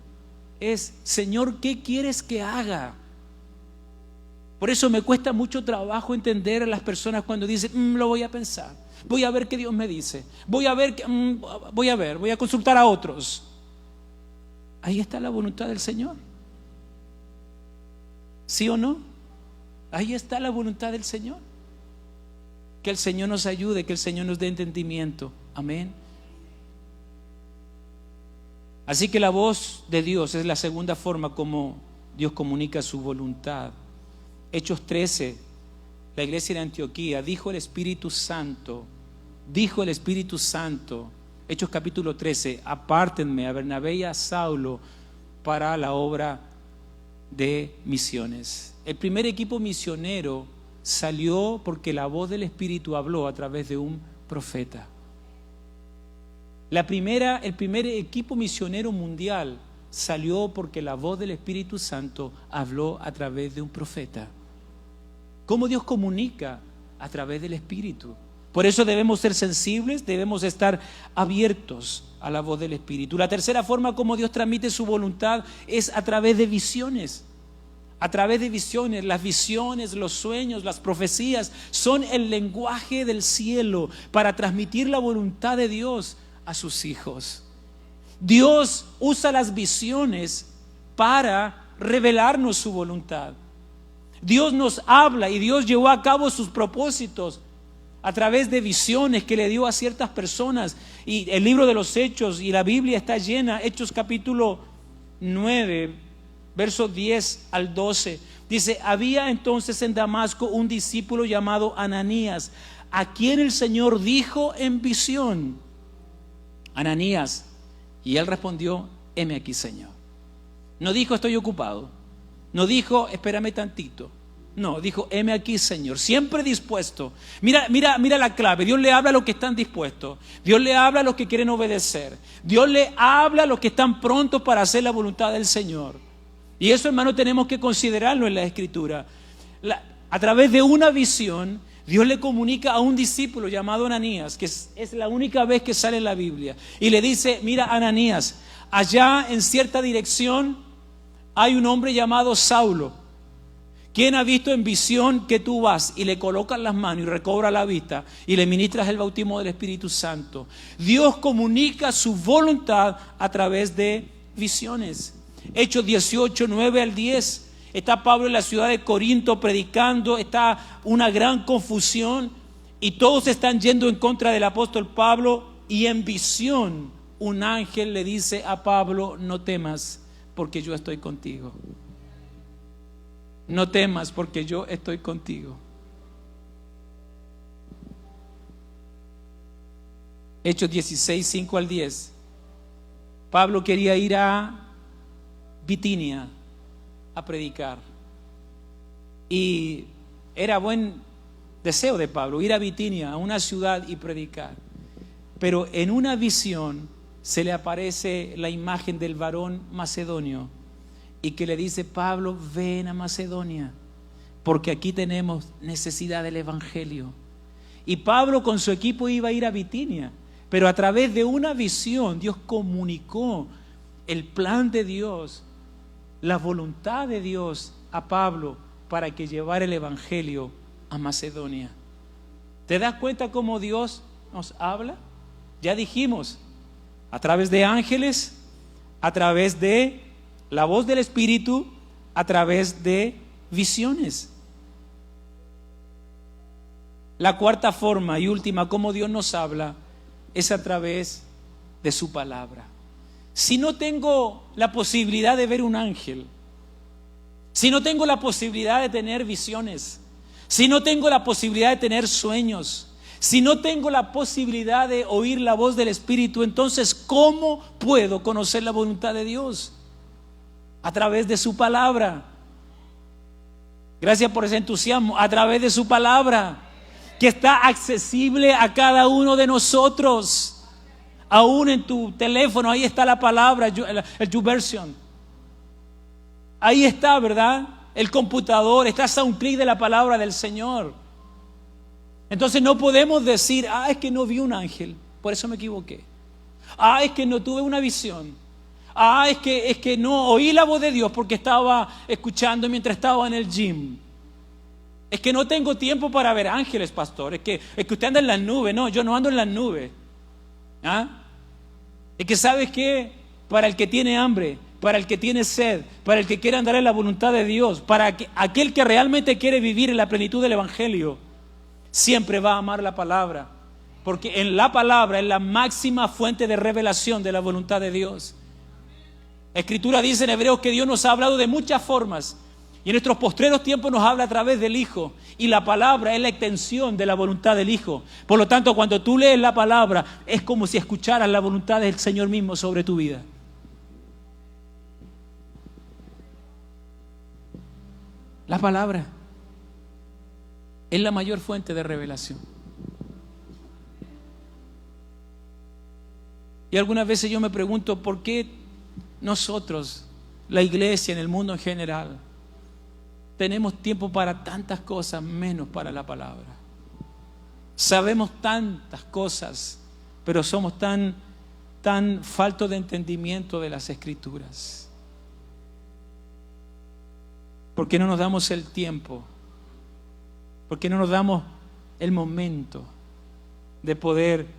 es: Señor, ¿qué quieres que haga? Por eso me cuesta mucho trabajo entender a las personas cuando dicen: lo voy a pensar, voy a ver qué Dios me dice, voy a consultar a otros. Ahí está la voluntad del Señor. ¿Sí o no? Ahí está la voluntad del Señor. Que el Señor nos ayude, que el Señor nos dé entendimiento. Amén. Así que la voz de Dios es la segunda forma como Dios comunica su voluntad. Hechos 13, la iglesia de Antioquía, dijo el Espíritu Santo, Hechos capítulo 13, apártenme a Bernabé y a Saulo para la obra de misiones. El primer equipo misionero salió porque la voz del Espíritu habló a través de un profeta. El primer equipo misionero mundial salió porque la voz del Espíritu Santo habló a través de un profeta. ¿Cómo Dios comunica? A través del Espíritu. Por eso debemos ser sensibles, debemos estar abiertos a la voz del Espíritu. La tercera forma como Dios transmite su voluntad es a través de visiones. A través de visiones, las visiones, los sueños, las profecías son el lenguaje del cielo para transmitir la voluntad de Dios a sus hijos. Dios usa las visiones para revelarnos su voluntad. Dios nos habla y Dios llevó a cabo sus propósitos a través de visiones que le dio a ciertas personas. Y el libro de los Hechos y la Biblia está llena. Hechos capítulo 9, versos 10 al 12. Dice: había entonces en Damasco un discípulo llamado Ananías, a quien el Señor dijo en visión: Ananías. Y él respondió: heme aquí, Señor. No dijo: estoy ocupado. No dijo: espérame tantito. No, dijo: heme aquí, Señor. Siempre dispuesto. Mira la clave. Dios le habla a los que están dispuestos. Dios le habla a los que quieren obedecer. Dios le habla a los que están prontos para hacer la voluntad del Señor. Y eso, hermano, tenemos que considerarlo en la Escritura. A través de una visión, Dios le comunica a un discípulo llamado Ananías, que es la única vez que sale en la Biblia, y le dice: mira, Ananías, allá en cierta dirección hay un hombre llamado Saulo, quien ha visto en visión que tú vas y le colocas las manos y recobra la vista y le ministras el bautismo del Espíritu Santo. Dios comunica su voluntad a través de visiones. Hechos 18, 9 al 10. Está Pablo en la ciudad de Corinto predicando, está una gran confusión y todos están yendo en contra del apóstol Pablo, y en visión un ángel le dice a Pablo: no temas, porque yo estoy contigo. No temas, porque yo estoy contigo. Hechos 16, 5 al 10. Pablo quería ir a Bitinia a predicar, y era buen deseo de Pablo ir a Bitinia, a una ciudad, y predicar. Pero en una visión se le aparece la imagen del varón macedonio y que le dice: Pablo, ven a Macedonia, porque aquí tenemos necesidad del evangelio. Y Pablo con su equipo iba a ir a Bitinia, pero a través de una visión Dios comunicó el plan de Dios, la voluntad de Dios a Pablo para que llevara el evangelio a Macedonia. ¿Te das cuenta cómo Dios nos habla? Ya dijimos, a través de ángeles, a través de la voz del Espíritu, a través de visiones. La cuarta forma y última cómo Dios nos habla es a través de su palabra. Si no tengo la posibilidad de ver un ángel, si no tengo la posibilidad de tener visiones, si no tengo la posibilidad de tener sueños, si no tengo la posibilidad de oír la voz del Espíritu, entonces ¿cómo puedo conocer la voluntad de Dios? A través de su palabra. Gracias por ese entusiasmo. A través de su palabra, que está accesible a cada uno de nosotros. Aún en tu teléfono, ahí está la palabra, el YouVersion. Ahí está, ¿verdad? El computador, estás a un clic de la palabra del Señor. Entonces no podemos decir: es que no vi un ángel, por eso me equivoqué. Es que no tuve una visión. Es que no oí la voz de Dios porque estaba escuchando mientras estaba en el gym. Es que no tengo tiempo para ver ángeles, pastor. Es que usted anda en las nubes. No, yo no ando en las nubes. Es que ¿sabes qué? Para el que tiene hambre, para el que tiene sed, para el que quiere andar en la voluntad de Dios, para aquel que realmente quiere vivir en la plenitud del evangelio, siempre va a amar la palabra, Porque en la palabra es la máxima fuente de revelación de la voluntad de Dios. La Escritura dice en Hebreos que Dios nos ha hablado de muchas formas. Y en nuestros postreros tiempos nos habla a través del Hijo. Y la palabra es la extensión de la voluntad del Hijo. Por lo tanto, cuando tú lees la palabra, es como si escucharas la voluntad del Señor mismo sobre tu vida. La palabra es la mayor fuente de revelación. Y algunas veces yo me pregunto, ¿por qué nosotros, la iglesia en el mundo en general, tenemos tiempo para tantas cosas menos para la palabra? Sabemos tantas cosas, pero somos tan faltos de entendimiento de las Escrituras. ¿Por qué no nos damos el tiempo? ¿Por qué no nos damos el momento de poder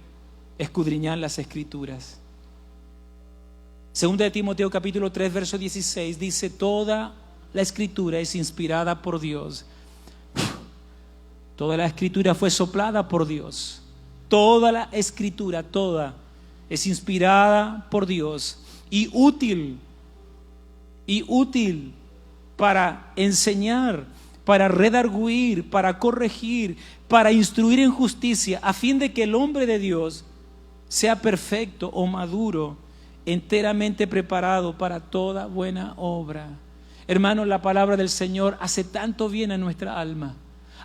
escudriñar las Escrituras? Segunda de Timoteo capítulo 3 verso 16 dice: toda la Escritura es inspirada por Dios. Toda la Escritura fue soplada por Dios. Toda la Escritura, toda, es inspirada por Dios y útil para enseñar, para redarguir, para corregir, para instruir en justicia, a fin de que el hombre de Dios sea perfecto o maduro, enteramente preparado para toda buena obra. Hermanos, la palabra del Señor hace tanto bien a nuestra alma,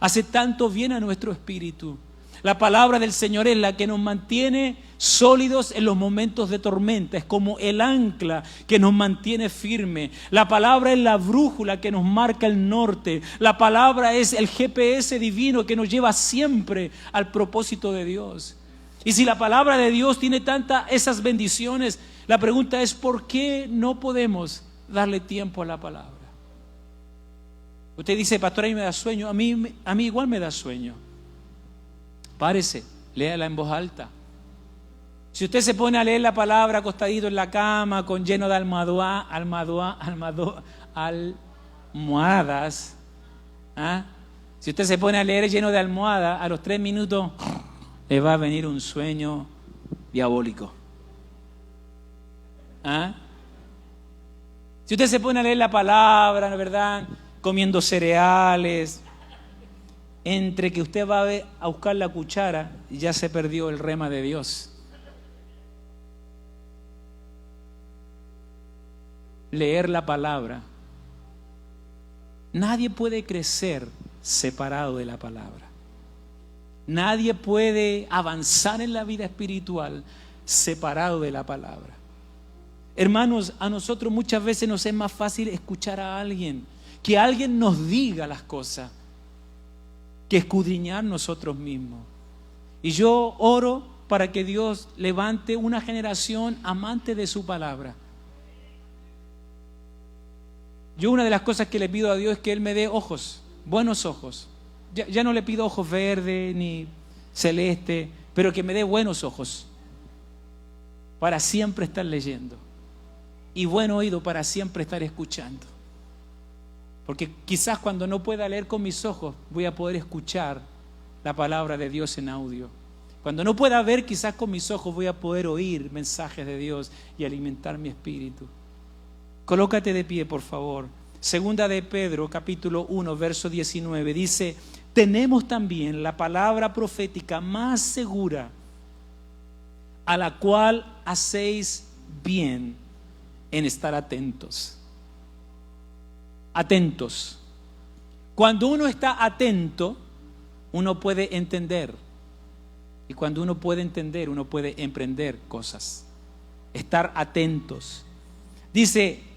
hace tanto bien a nuestro espíritu. La palabra del Señor es la que nos mantiene sólidos en los momentos de tormenta. Es como el ancla que nos mantiene firme. La palabra es la brújula que nos marca el norte. La palabra es el GPS divino que nos lleva siempre al propósito de Dios. Y si la palabra de Dios tiene tantas esas bendiciones, la pregunta es: ¿por qué no podemos darle tiempo a la palabra? Usted dice: pastor, a mí me da sueño. A mí igual me da sueño. Párese, léala en voz alta. Si usted se pone a leer la palabra acostadito en la cama, con lleno de almohadas, si usted se pone a leer lleno de almohadas, a los 3 minutos le va a venir un sueño diabólico. Si usted se pone a leer la palabra, ¿no es verdad?, comiendo cereales, entre que usted va a buscar la cuchara, ya se perdió el rema de Dios. Leer la palabra. Nadie puede crecer separado de la palabra. Nadie puede avanzar en la vida espiritual separado de la palabra. Hermanos, a nosotros muchas veces nos es más fácil escuchar a alguien, que alguien nos diga las cosas, que escudriñar nosotros mismos. Y yo oro para que Dios levante una generación amante de su palabra. Yo, una de las cosas que le pido a Dios es que Él me dé ojos, buenos ojos. Ya no le pido ojos verdes ni celeste, pero que me dé buenos ojos para siempre estar leyendo, y buen oído para siempre estar escuchando. Porque quizás cuando no pueda leer con mis ojos, voy a poder escuchar la palabra de Dios en audio. Cuando no pueda ver quizás con mis ojos, voy a poder oír mensajes de Dios y alimentar mi espíritu. Colócate de pie, por favor. Segunda de Pedro, capítulo 1, verso 19, dice: tenemos también la palabra profética más segura, a la cual hacéis bien en estar atentos. Atentos. Cuando uno está atento, uno puede entender. Y cuando uno puede entender, uno puede emprender cosas. Estar atentos. Dice: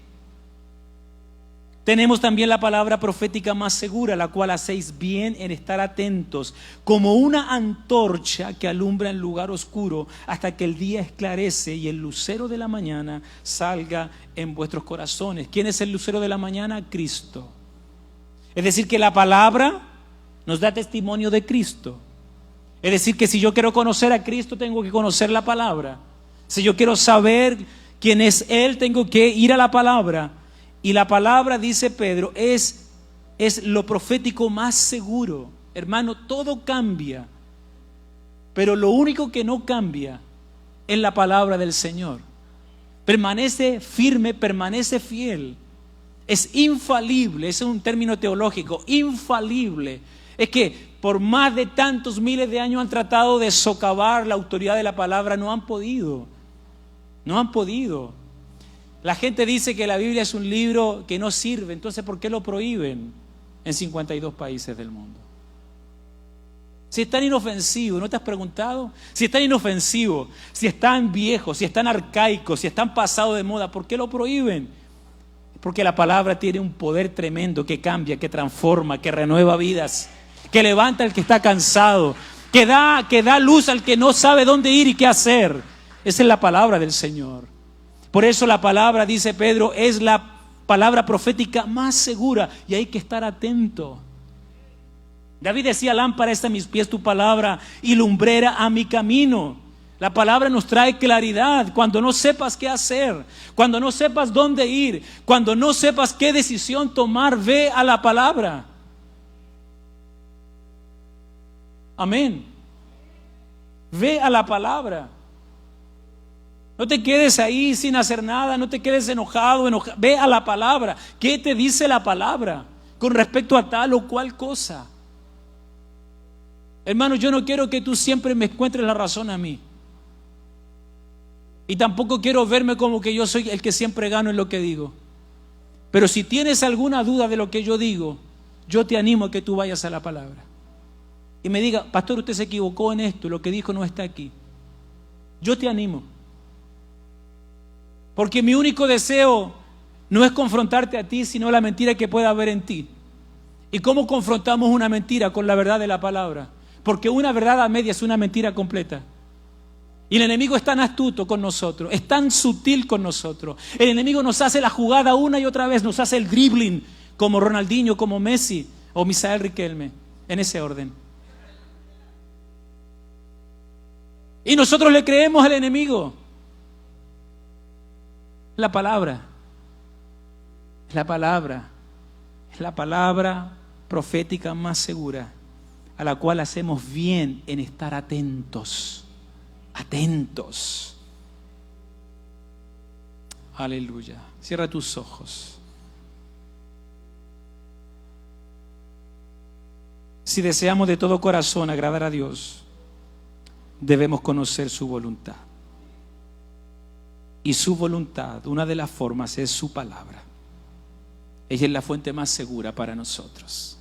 tenemos también la palabra profética más segura, la cual hacéis bien en estar atentos, como una antorcha que alumbra en lugar oscuro, hasta que el día esclarece y el lucero de la mañana salga en vuestros corazones. ¿Quién es el lucero de la mañana? Cristo. Es decir, que la palabra nos da testimonio de Cristo. Es decir, que si yo quiero conocer a Cristo, tengo que conocer la palabra. Si yo quiero saber quién es Él, tengo que ir a la palabra. Y la palabra, dice Pedro, es lo profético más seguro. Hermano, todo cambia Pero lo único que no cambia es la palabra del Señor. Permanece firme, permanece fiel. Es infalible, ese es un término teológico, infalible. Es que por más de tantos miles de años han tratado de socavar la autoridad de la palabra, no han podido. No han podido. La gente dice que la Biblia es un libro que no sirve, entonces ¿por qué lo prohíben en 52 países del mundo? Si es tan inofensivo, ¿no te has preguntado? Si es tan inofensivo, si es tan viejo, si es tan arcaico, si es tan pasado de moda, ¿por qué lo prohíben? Porque la palabra tiene un poder tremendo que cambia, que transforma, que renueva vidas, que levanta al que está cansado, que da luz al que no sabe dónde ir y qué hacer. Esa es la palabra del Señor. Por eso la palabra, dice Pedro, es la palabra profética más segura y hay que estar atento. David decía: lámpara es a mis pies tu palabra y lumbrera a mi camino. La palabra nos trae claridad cuando no sepas qué hacer, cuando no sepas dónde ir, cuando no sepas qué decisión tomar, ve a la palabra. Amén. Ve a la palabra. No te quedes ahí sin hacer nada, no te quedes enojado. Ve a la palabra. ¿Qué te dice la palabra con respecto a tal o cual cosa? Hermano, yo no quiero que tú siempre me encuentres la razón a mí. Y tampoco quiero verme como que yo soy el que siempre gano en lo que digo. Pero si tienes alguna duda de lo que yo digo, yo te animo a que tú vayas a la palabra y me diga: pastor, usted se equivocó en esto, lo que dijo no está aquí. Yo te animo. Porque mi único deseo no es confrontarte a ti, sino la mentira que pueda haber en ti. ¿Y cómo confrontamos una mentira? Con la verdad de la palabra. Porque una verdad a media es una mentira completa. Y el enemigo es tan astuto con nosotros, es tan sutil con nosotros. El enemigo nos hace la jugada una y otra vez, nos hace el dribbling, como Ronaldinho, como Messi o Misael Riquelme, en ese orden. Y nosotros le creemos al enemigo. La palabra, es la palabra, es la palabra profética más segura, a la cual hacemos bien en estar atentos. Atentos. Aleluya. Cierra tus ojos. Si deseamos de todo corazón agradar a Dios, debemos conocer su voluntad. Y su voluntad, una de las formas, es su palabra. Ella es la fuente más segura para nosotros.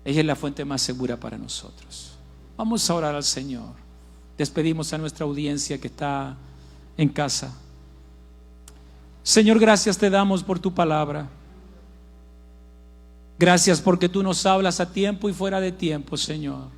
Ella es la fuente más segura para nosotros. Vamos a orar al Señor. Despedimos a nuestra audiencia que está en casa. Señor, gracias te damos por tu palabra. Gracias porque tú nos hablas a tiempo y fuera de tiempo, Señor.